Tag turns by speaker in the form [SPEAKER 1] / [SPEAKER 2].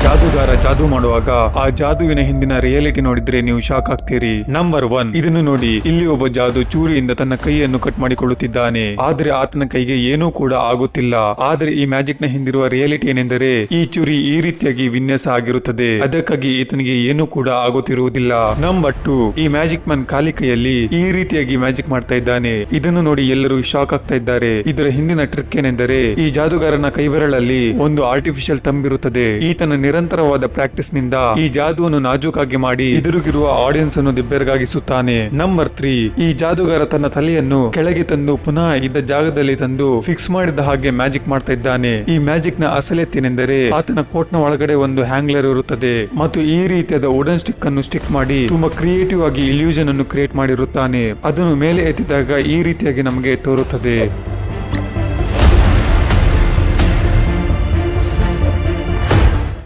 [SPEAKER 1] ಜಾದೂಗಾರ ಜಾದೂ ಮಾಡುವಾಗ ಆ ಜಾದುವಿನ ಹಿಂದಿನ ರಿಯಾಲಿಟಿ ನೋಡಿದ್ರೆ ನೀವು ಶಾಕ್ ಆಗ್ತೀರಿ. ನಂಬರ್ 1, ಇದನ್ನು ನೋಡಿ. ಇಲ್ಲಿ ಒಬ್ಬ ಜಾದು ಚೂರಿಯಿಂದ ತನ್ನ ಕೈಯನ್ನು ಕಟ್ ಮಾಡಿಕೊಳ್ಳುತ್ತಿದ್ದಾನೆ, ಆದ್ರೆ ಆತನ ಕೈಗೆ ಏನೂ ಕೂಡ ಆಗುತ್ತಿಲ್ಲ. ಆದ್ರೆ ಈ ಮ್ಯಾಜಿಕ್ ನ ಹಿಂದಿರುವ ರಿಯಾಲಿಟಿ ಏನೆಂದರೆ ಈ ಚೂರಿ ಈ ರೀತಿಯಾಗಿ ವಿನ್ಯಾಸ ಆಗಿರುತ್ತದೆ, ಅದಕ್ಕಾಗಿ ಈತನಿಗೆ ಏನೂ ಕೂಡ ಆಗುತ್ತಿರುವುದಿಲ್ಲ. ನಂಬರ್ 2, ಈ ಮ್ಯಾಜಿಕ್ ಮ್ಯಾನ್ ಖಾಲಿ ಕೈಯಲ್ಲಿ ಈ ರೀತಿಯಾಗಿ ಮ್ಯಾಜಿಕ್ ಮಾಡ್ತಾ ಇದ್ದಾನೆ. ಇದನ್ನು ನೋಡಿ ಎಲ್ಲರೂ ಶಾಕ್ ಆಗ್ತಾ ಇದ್ದಾರೆ. ಇದರ ಹಿಂದಿನ ಟ್ರಿಕ್ ಏನೆಂದರೆ ಈ ಜಾದುಗಾರನ ಕೈಬೆರಳಲ್ಲಿ ಒಂದು ಆರ್ಟಿಫಿಷಿಯಲ್ ತಂಬಿರುತ್ತದೆ. ಈತನ ನಿರಂತರವಾದ ಪ್ರಾಕ್ಟೀಸ್ ನಿಂದ ಈ ಜಾದುವನ್ನು ನಾಜೂಕಾಗಿ ಮಾಡಿ ಎದುರಿಗಿರುವ ಆಡಿಯನ್ಸ್ ಅನ್ನು ಬೆರಗಾಗಿಸುತ್ತಾನೆ. ನಂಬರ್ 3, ಈ ಜಾದುಗಾರ ತನ್ನ ತಲೆಯನ್ನು ಕೆಳಗೆ ತಂದು ಪುನಃ ಇದ್ದ ಜಾಗದಲ್ಲಿ ತಂದು ಫಿಕ್ಸ್ ಮಾಡಿದ ಹಾಗೆ ಮ್ಯಾಜಿಕ್ ಮಾಡ್ತಾ ಇದ್ದಾನೆ. ಈ ಮ್ಯಾಜಿಕ್ ನ ಅಸಲಿಯತ್ತೇನೆಂದರೆ ಆತನ ಕೋಟ್ ನ ಒಳಗಡೆ ಒಂದು ಹ್ಯಾಂಗ್ಲರ್ ಇರುತ್ತದೆ ಮತ್ತು ಈ ರೀತಿಯಾದ ವುಡನ್ ಸ್ಟಿಕ್ ಅನ್ನು ಸ್ಟಿಕ್ ಮಾಡಿ ತುಂಬಾ ಕ್ರಿಯೇಟಿವ್ ಆಗಿ ಇಲ್ಯೂಷನ್ ಅನ್ನು ಕ್ರಿಯೇಟ್ ಮಾಡಿರುತ್ತಾನೆ. ಅದನ್ನು ಮೇಲೆ ಎತ್ತಿದಾಗ ಈ ರೀತಿಯಾಗಿ ನಮಗೆ ತೋರುತ್ತದೆ.